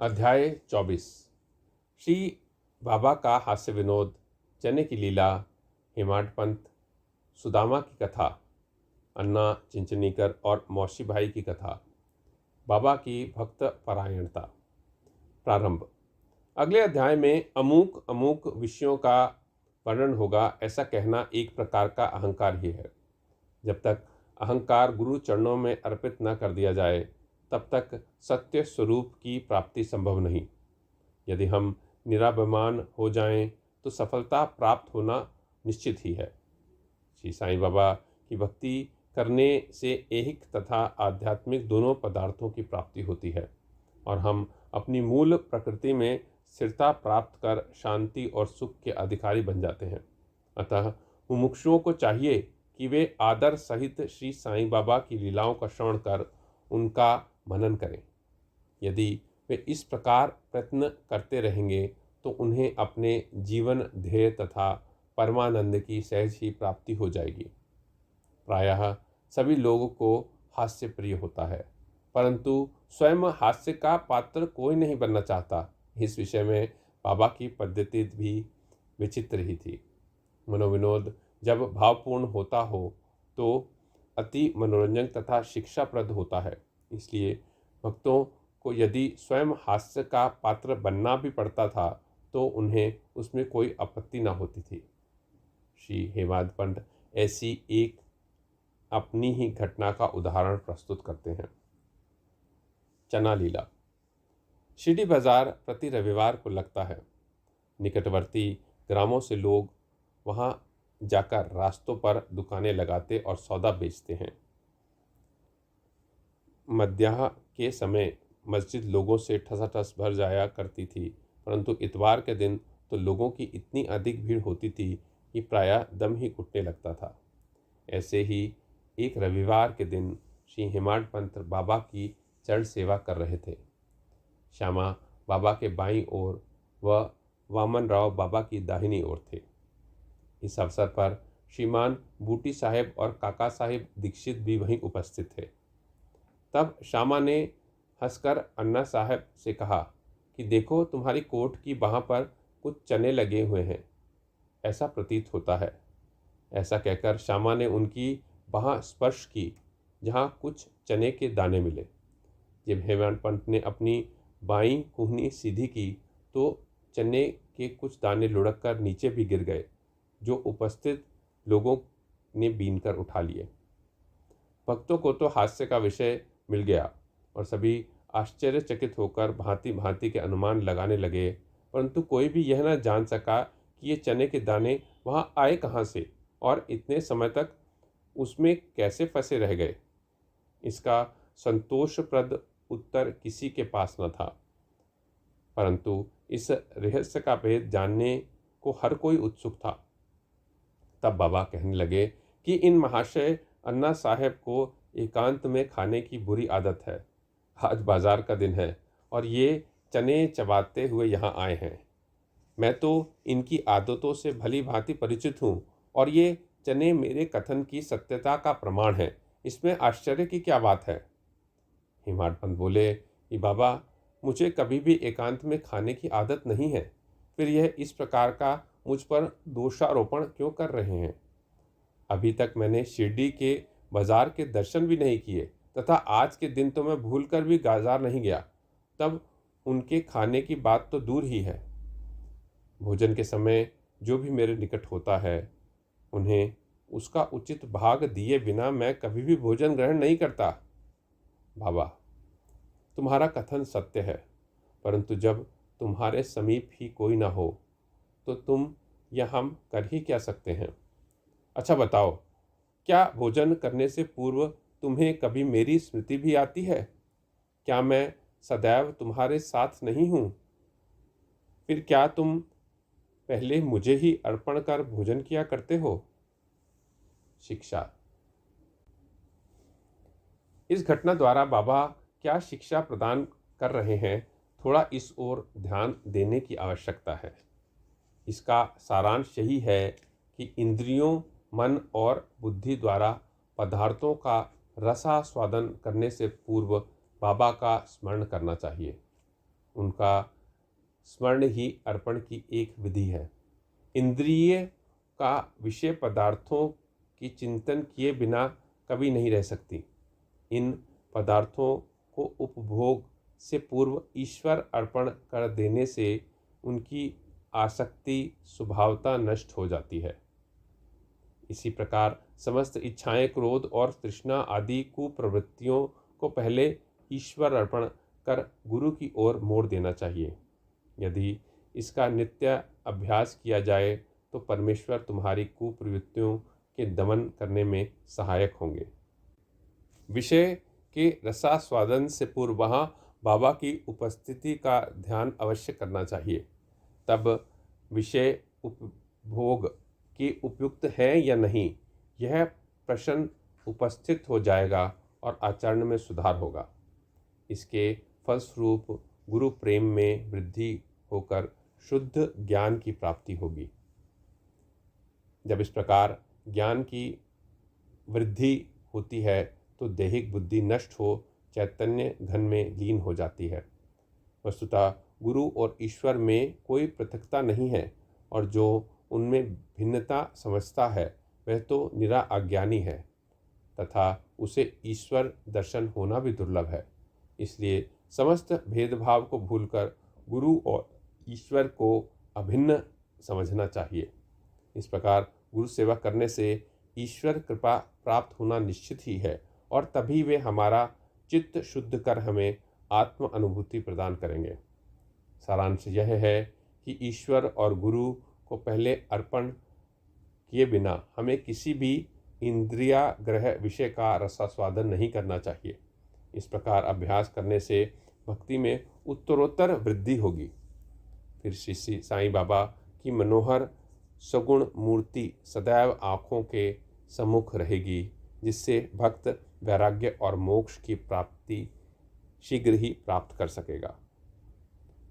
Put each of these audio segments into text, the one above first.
अध्याय 24। श्री बाबा का हास्य विनोद, चने की लीला, हेमाड पंत, सुदामा की कथा, अन्ना चिंचनीकर और मौसी भाई की कथा, बाबा की भक्त परायणता। प्रारंभ। अगले अध्याय में अमूक अमूक विषयों का वर्णन होगा, ऐसा कहना एक प्रकार का अहंकार ही है। जब तक अहंकार गुरु चरणों में अर्पित न कर दिया जाए, तब तक सत्य स्वरूप की प्राप्ति संभव नहीं। यदि हम निराभिमान हो जाएं, तो सफलता प्राप्त होना निश्चित ही है। श्री साईं बाबा की भक्ति करने से ऐहिक तथा आध्यात्मिक दोनों पदार्थों की प्राप्ति होती है और हम अपनी मूल प्रकृति में स्थिरता प्राप्त कर शांति और सुख के अधिकारी बन जाते हैं। अतः मुमुक्षुओं को चाहिए कि वे आदर सहित श्री साईं बाबा की लीलाओं का श्रवण कर उनका मनन करें। यदि वे इस प्रकार प्रयत्न करते रहेंगे तो उन्हें अपने जीवन ध्येय तथा परमानंद की सहज ही प्राप्ति हो जाएगी। प्रायः सभी लोगों को हास्य प्रिय होता है, परंतु स्वयं हास्य का पात्र कोई नहीं बनना चाहता। इस विषय में बाबा की पद्धति भी विचित्र ही थी। मनोविनोद जब भावपूर्ण होता हो तो अति मनोरंजन तथा शिक्षाप्रद होता है। इसलिए भक्तों को यदि स्वयं हास्य का पात्र बनना भी पड़ता था तो उन्हें उसमें कोई आपत्ति न होती थी। श्री हेमाद पंत ऐसी एक अपनी ही घटना का उदाहरण प्रस्तुत करते हैं। चना लीला। शिरडी बाजार प्रति रविवार को लगता है। निकटवर्ती ग्रामों से लोग वहां जाकर रास्तों पर दुकानें लगाते और सौदा बेचते हैं। मध्याह्न के समय मस्जिद लोगों से ठसाठस भर जाया करती थी, परंतु इतवार के दिन तो लोगों की इतनी अधिक भीड़ होती थी कि प्रायः दम ही घुटने लगता था। ऐसे ही एक रविवार के दिन श्री हेमाड पंत बाबा की चरण सेवा कर रहे थे। श्यामा बाबा के बाईं ओर व वामन राव बाबा की दाहिनी ओर थे। इस अवसर पर श्रीमान बूटी साहेब और काका साहेब दीक्षित भी वहीं उपस्थित थे। तब श्यामा ने हंसकर अन्ना साहब से कहा कि देखो, तुम्हारी कोट की बाह पर कुछ चने लगे हुए हैं, ऐसा प्रतीत होता है। ऐसा कहकर श्यामा ने उनकी बाह स्पर्श की, जहाँ कुछ चने के दाने मिले। जब हेमाड पंत ने अपनी बाईं कुहनी सीधी की तो चने के कुछ दाने लुढ़क कर नीचे भी गिर गए, जो उपस्थित लोगों ने बीनकर उठा लिए। भक्तों को तो हास्य का विषय मिल गया और सभी आश्चर्यचकित होकर भांति भांति के अनुमान लगाने लगे, परंतु कोई भी यह न जान सका कि ये चने के दाने वहाँ आए कहाँ से और इतने समय तक उसमें कैसे फंसे रह गए। इसका संतोषप्रद उत्तर किसी के पास न था, परंतु इस रहस्य का भेद जानने को हर कोई उत्सुक था। तब बाबा कहने लगे कि इन महाशय अन्ना साहेब को एकांत में खाने की बुरी आदत है। आज बाजार का दिन है और ये चने चबाते हुए यहाँ आए हैं। मैं तो इनकी आदतों से भली भांति परिचित हूँ और ये चने मेरे कथन की सत्यता का प्रमाण है। इसमें आश्चर्य की क्या बात है। हेमाड पंत बोले कि बाबा, मुझे कभी भी एकांत में खाने की आदत नहीं है, फिर यह इस प्रकार का मुझ पर दोषारोपण क्यों कर रहे हैं। अभी तक मैंने शिरडी के बाजार के दर्शन भी नहीं किए तथा आज के दिन तो मैं भूलकर भी बाजार नहीं गया, तब उनके खाने की बात तो दूर ही है। भोजन के समय जो भी मेरे निकट होता है, उन्हें उसका उचित भाग दिए बिना मैं कभी भी भोजन ग्रहण नहीं करता। बाबा, तुम्हारा कथन सत्य है, परंतु जब तुम्हारे समीप ही कोई ना हो तो तुम या हम कर ही क्या सकते हैं। अच्छा बताओ, क्या भोजन करने से पूर्व तुम्हें कभी मेरी स्मृति भी आती है? क्या मैं सदैव तुम्हारे साथ नहीं हूँ? फिर क्या तुम पहले मुझे ही अर्पण कर भोजन किया करते हो? शिक्षा। इस घटना द्वारा बाबा क्या शिक्षा प्रदान कर रहे हैं, थोड़ा इस ओर ध्यान देने की आवश्यकता है। इसका सारांश यही है कि इंद्रियों, मन और बुद्धि द्वारा पदार्थों का रसास्वादन करने से पूर्व बाबा का स्मरण करना चाहिए। उनका स्मरण ही अर्पण की एक विधि है। इंद्रिय का विषय पदार्थों की चिंतन किए बिना कभी नहीं रह सकती। इन पदार्थों को उपभोग से पूर्व ईश्वर अर्पण कर देने से उनकी आसक्ति स्वभावतः नष्ट हो जाती है। इसी प्रकार समस्त इच्छाएं, क्रोध और तृष्णा आदि कुप्रवृत्तियों को पहले ईश्वर अर्पण कर गुरु की ओर मोड़ देना चाहिए। यदि इसका नित्य अभ्यास किया जाए तो परमेश्वर तुम्हारी कुप्रवृत्तियों के दमन करने में सहायक होंगे। विषय के रसास्वादन से पूर्व वहाँ बाबा की उपस्थिति का ध्यान अवश्य करना चाहिए। तब विषय उपभोग के उपयुक्त है या नहीं, यह प्रश्न उपस्थित हो जाएगा और आचरण में सुधार होगा। इसके फलस्वरूप गुरु प्रेम में वृद्धि होकर शुद्ध ज्ञान की प्राप्ति होगी। जब इस प्रकार ज्ञान की वृद्धि होती है तो दैहिक बुद्धि नष्ट हो चैतन्य घन में लीन हो जाती है। वस्तुतः गुरु और ईश्वर में कोई पृथकता नहीं है, और जो उनमें भिन्नता समझता है वह तो निरा अज्ञानी है तथा उसे ईश्वर दर्शन होना भी दुर्लभ है। इसलिए समस्त भेदभाव को भूलकर गुरु और ईश्वर को अभिन्न समझना चाहिए। इस प्रकार गुरु सेवा करने से ईश्वर कृपा प्राप्त होना निश्चित ही है, और तभी वे हमारा चित्त शुद्ध कर हमें आत्म अनुभूति प्रदान करेंगे। सारांश यह है कि ईश्वर और गुरु को पहले अर्पण किए बिना हमें किसी भी इंद्रियाग्रह विषय का रसास्वादन नहीं करना चाहिए। इस प्रकार अभ्यास करने से भक्ति में उत्तरोत्तर वृद्धि होगी। फिर श्री साईं बाबा की मनोहर सगुण मूर्ति सदैव आँखों के सम्मुख रहेगी, जिससे भक्त वैराग्य और मोक्ष की प्राप्ति शीघ्र ही प्राप्त कर सकेगा।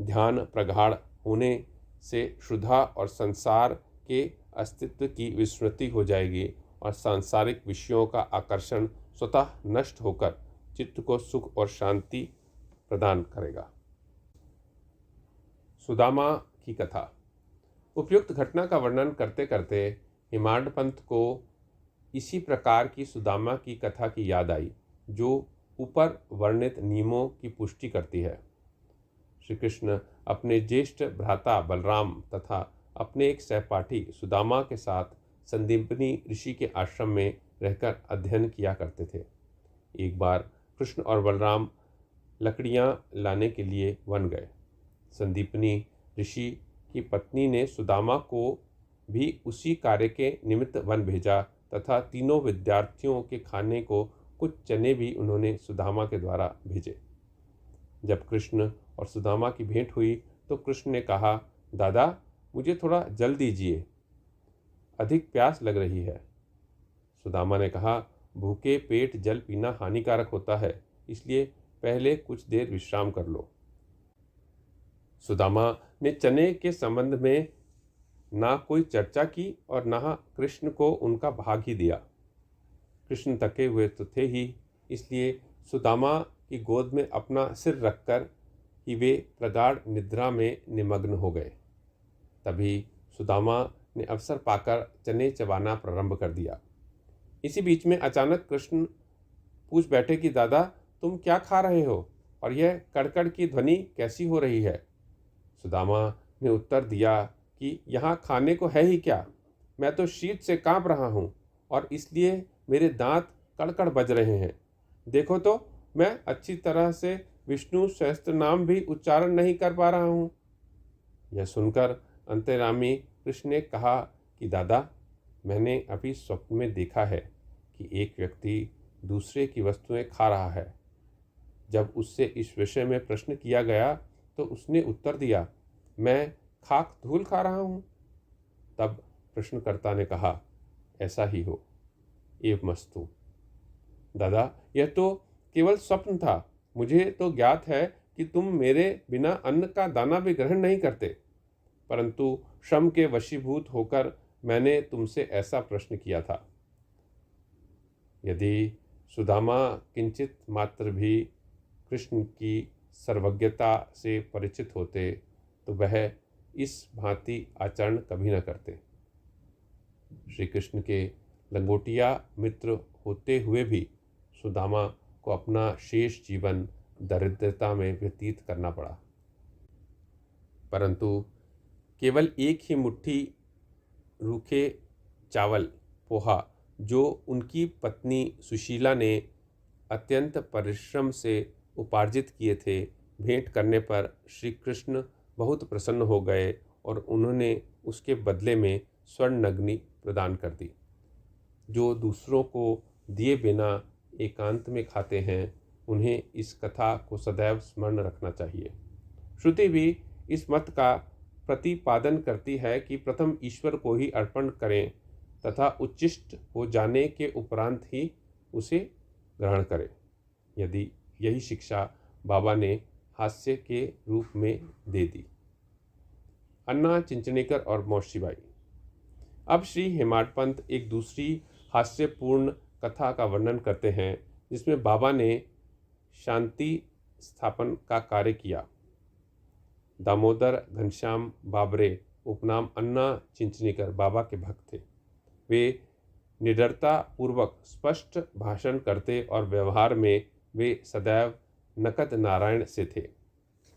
ध्यान प्रगाढ़ होने से क्षुधा और संसार के अस्तित्व की विस्मृति हो जाएगी और सांसारिक विषयों का आकर्षण स्वतः नष्ट होकर चित्त को सुख और शांति प्रदान करेगा। सुदामा की कथा। उपयुक्त घटना का वर्णन करते करते हेमाड पंत को इसी प्रकार की सुदामा की कथा की याद आई, जो ऊपर वर्णित नियमों की पुष्टि करती है। श्री कृष्ण अपने ज्येष्ठ भ्राता बलराम तथा अपने एक सहपाठी सुदामा के साथ संदीपनी ऋषि के आश्रम में रहकर अध्ययन किया करते थे। एक बार कृष्ण और बलराम लकड़ियां लाने के लिए वन गए। संदीपनी ऋषि की पत्नी ने सुदामा को भी उसी कार्य के निमित्त वन भेजा तथा तीनों विद्यार्थियों के खाने को कुछ चने भी उन्होंने सुदामा के द्वारा भेजे। जब कृष्ण और सुदामा की भेंट हुई तो कृष्ण ने कहा, दादा मुझे थोड़ा जल दीजिए, अधिक प्यास लग रही है। सुदामा ने कहा, भूखे पेट जल पीना हानिकारक होता है, इसलिए पहले कुछ देर विश्राम कर लो। सुदामा ने चने के संबंध में ना कोई चर्चा की और ना कृष्ण को उनका भाग ही दिया। कृष्ण थके हुए तो थे ही, इसलिए सुदामा की गोद में अपना सिर रखकर ही वे प्रगाढ़ निद्रा में निमग्न हो गए। तभी सुदामा ने अवसर पाकर चने चबाना प्रारंभ कर दिया। इसी बीच में अचानक कृष्ण पूछ बैठे कि दादा तुम क्या खा रहे हो और यह कड़कड़ की ध्वनि कैसी हो रही है। सुदामा ने उत्तर दिया कि यहाँ खाने को है ही क्या, मैं तो शीत से कांप रहा हूँ और इसलिए मेरे दांत कड़कड़ बज रहे हैं। देखो तो मैं अच्छी तरह से विष्णु सहस्त्र नाम भी उच्चारण नहीं कर पा रहा हूँ। यह सुनकर अंतर्यामी कृष्ण ने कहा कि दादा मैंने अभी स्वप्न में देखा है कि एक व्यक्ति दूसरे की वस्तुएं खा रहा है। जब उससे इस विषय में प्रश्न किया गया तो उसने उत्तर दिया, मैं खाक धूल खा रहा हूँ। तब प्रश्नकर्ता ने कहा, ऐसा ही हो एवमस्तु। दादा यह तो केवल स्वप्न था, मुझे तो ज्ञात है कि तुम मेरे बिना अन्न का दाना भी ग्रहण नहीं करते, परंतु श्रम के वशीभूत होकर मैंने तुमसे ऐसा प्रश्न किया था। यदि सुदामा किंचित मात्र भी कृष्ण की सर्वज्ञता से परिचित होते तो वह इस भांति आचरण कभी न करते। श्री कृष्ण के लंगोटिया मित्र होते हुए भी सुदामा को अपना शेष जीवन दरिद्रता में व्यतीत करना पड़ा। परंतु केवल एक ही मुट्ठी रूखे चावल पोहा जो उनकी पत्नी सुशीला ने अत्यंत परिश्रम से उपार्जित किए थे, भेंट करने पर श्री कृष्ण बहुत प्रसन्न हो गए और उन्होंने उसके बदले में स्वर्ण नगनी प्रदान कर दी। जो दूसरों को दिए बिना एकांत में खाते हैं, उन्हें इस कथा को सदैव स्मरण रखना चाहिए। श्रुति भी इस मत का प्रतिपादन करती है कि प्रथम ईश्वर को ही अर्पण करें तथा उच्चिष्ट हो जाने के उपरांत ही उसे ग्रहण करें। यदि यही शिक्षा बाबा ने हास्य के रूप में दे दी। अन्ना चिंचनेकर और मौशीबाई। अब श्री हेमाड पंत एक दूसरी हास्यपूर्ण कथा का वर्णन करते हैं जिसमें बाबा ने शांति स्थापन का कार्य किया। दामोदर घनश्याम बाबरे उपनाम अन्ना चिंचनेकर बाबा के भक्त थे। वे निडरता पूर्वक स्पष्ट भाषण करते और व्यवहार में वे सदैव नकद नारायण से थे।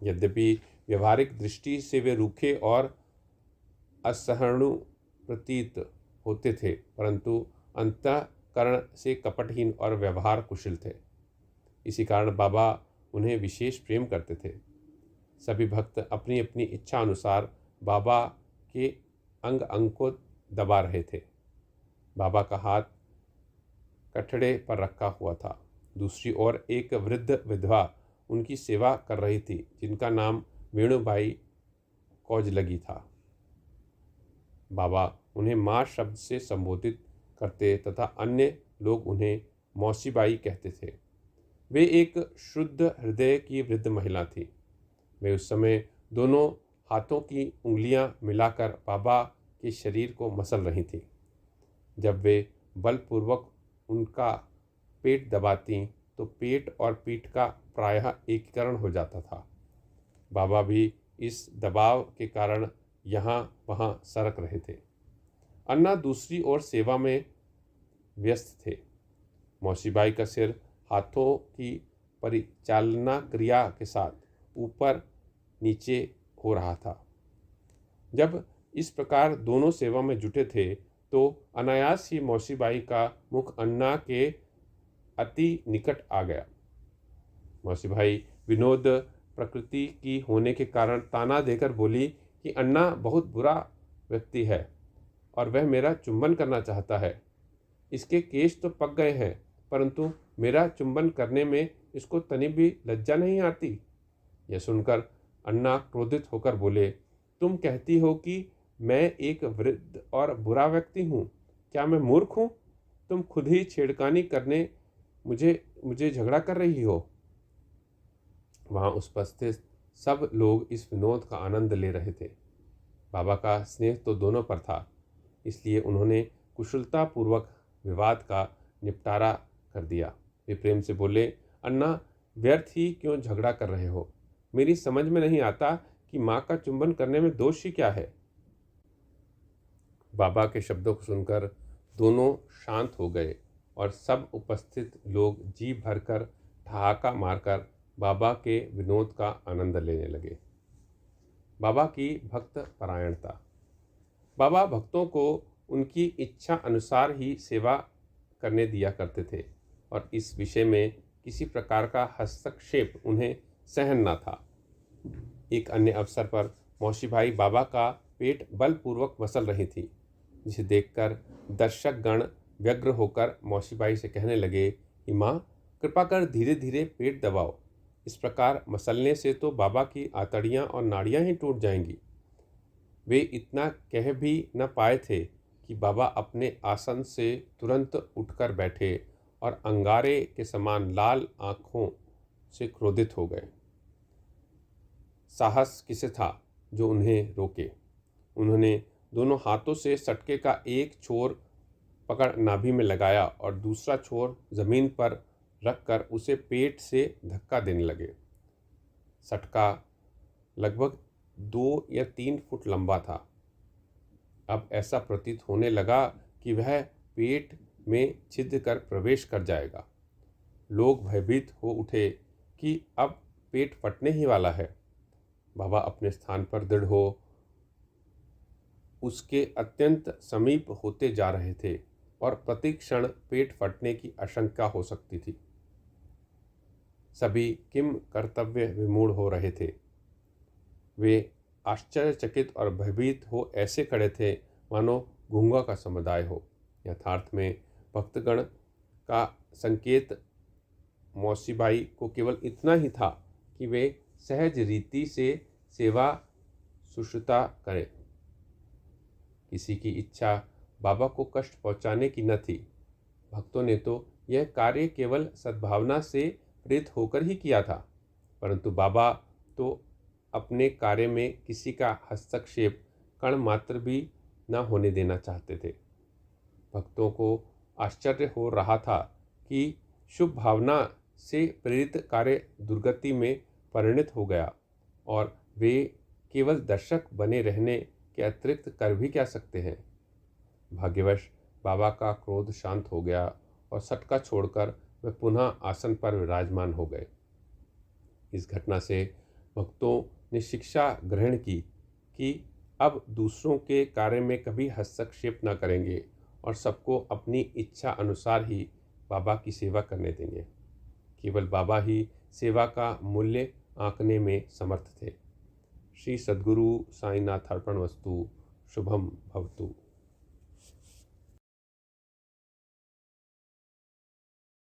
यद्यपि व्यवहारिक दृष्टि से वे रूखे और असहिष्णु प्रतीत होते थे, परंतु अंतःकरण से कपटहीन और व्यवहार कुशल थे। इसी कारण बाबा उन्हें विशेष प्रेम करते थे। सभी भक्त अपनी अपनी इच्छा अनुसार बाबा के अंग अंग को दबा रहे थे। बाबा का हाथ कठड़े पर रखा हुआ था। दूसरी ओर एक वृद्ध विधवा उनकी सेवा कर रही थी जिनका नाम वेणुबाई कौजलगी था। बाबा उन्हें माँ शब्द से संबोधित करते तथा अन्य लोग उन्हें मौसीबाई कहते थे। वे एक शुद्ध हृदय की वृद्ध महिला थी। वे उस समय दोनों हाथों की उंगलियां मिलाकर बाबा के शरीर को मसल रही थीं। जब वे बलपूर्वक उनका पेट दबाती तो पेट और पीठ का प्रायः एकीकरण हो जाता था। बाबा भी इस दबाव के कारण यहाँ वहाँ सरक रहे थे। अन्ना दूसरी ओर सेवा में व्यस्त थे। मौसीबाई का सिर हाथों की परिचालना क्रिया के साथ ऊपर नीचे हो रहा था। जब इस प्रकार दोनों सेवा में जुटे थे तो अनायास ही मौसीबाई का मुख अन्ना के अति निकट आ गया। मौसीबाई विनोद प्रकृति की होने के कारण ताना देकर बोली कि अन्ना बहुत बुरा व्यक्ति है और वह मेरा चुंबन करना चाहता है। इसके केश तो पक गए हैं, परंतु मेरा चुंबन करने में इसको तनी भी लज्जा नहीं आती। यह सुनकर अन्ना क्रोधित होकर बोले, तुम कहती हो कि मैं एक वृद्ध और बुरा व्यक्ति हूँ। क्या मैं मूर्ख हूँ? तुम खुद ही छेड़खानी करने मुझे झगड़ा कर रही हो। वहाँ उपस्थित सब लोग इस विनोद का आनंद ले रहे थे। बाबा का स्नेह तो दोनों पर था, इसलिए उन्होंने कुशलतापूर्वक विवाद का निपटारा कर दिया। वे प्रेम से बोले, अन्ना व्यर्थ ही क्यों झगड़ा कर रहे हो? मेरी समझ में नहीं आता कि माँ का चुंबन करने में दोष ही क्या है। बाबा के शब्दों को सुनकर दोनों शांत हो गए और सब उपस्थित लोग जी भरकर ठहाका मारकर बाबा के विनोद का आनंद लेने लगे। बाबा की भक्त परायणता। बाबा भक्तों को उनकी इच्छा अनुसार ही सेवा करने दिया करते थे और इस विषय में किसी प्रकार का हस्तक्षेप उन्हें सहन न था। एक अन्य अवसर पर मौसीबाई बाबा का पेट बलपूर्वक मसल रही थी, जिसे देखकर दर्शकगण व्यग्र होकर मौसीबाई से कहने लगे कि माँ, कृपा कर धीरे धीरे पेट दबाओ। इस प्रकार मसलने से तो बाबा की आंतड़ियाँ और नाड़ियाँ ही टूट जाएंगी। वे इतना कह भी न पाए थे कि बाबा अपने आसन से तुरंत उठकर बैठे और अंगारे के समान लाल आँखों से क्रोधित हो गए। साहस किसे था जो उन्हें रोके? उन्होंने दोनों हाथों से सटके का एक छोर पकड़ नाभि में लगाया और दूसरा छोर जमीन पर रखकर उसे पेट से धक्का देने लगे। सटका लगभग 2 या 3 फुट लंबा था। अब ऐसा प्रतीत होने लगा कि वह पेट में छिद्र कर प्रवेश कर जाएगा। लोग भयभीत हो उठे कि अब पेट फटने ही वाला है। बाबा अपने स्थान पर दृढ़ हो उसके अत्यंत समीप होते जा रहे थे और प्रति क्षण पेट फटने की आशंका हो सकती थी। सभी किम कर्तव्य विमूढ़ हो रहे थे। वे आश्चर्यचकित और भयभीत हो ऐसे खड़े थे मानो गूंगा का समुदाय हो। यथार्थ में भक्तगण का संकेत मौसीबाई को केवल इतना ही था कि वे सहज रीति से सेवा सुश्रुता करें। किसी की इच्छा बाबा को कष्ट पहुंचाने की न थी। भक्तों ने तो यह कार्य केवल सद्भावना से प्रेरित होकर ही किया था, परंतु बाबा तो अपने कार्य में किसी का हस्तक्षेप कण मात्र भी न होने देना चाहते थे। भक्तों को आश्चर्य हो रहा था कि शुभ भावना से प्रेरित कार्य दुर्गति में परिणत हो गया और वे केवल दर्शक बने रहने के अतिरिक्त कर भी क्या सकते हैं। भाग्यवश बाबा का क्रोध शांत हो गया और सटका छोड़कर वे पुनः आसन पर विराजमान हो गए। इस घटना से भक्तों ने शिक्षा ग्रहण की कि अब दूसरों के कार्य में कभी हस्तक्षेप न करेंगे और सबको अपनी इच्छा अनुसार ही बाबा की सेवा करने देंगे। केवल बाबा ही सेवा का मूल्य आंकने में समर्थ थे। श्री सद्गुरु साईनाथ अर्पणमस्तु। शुभम भवतु।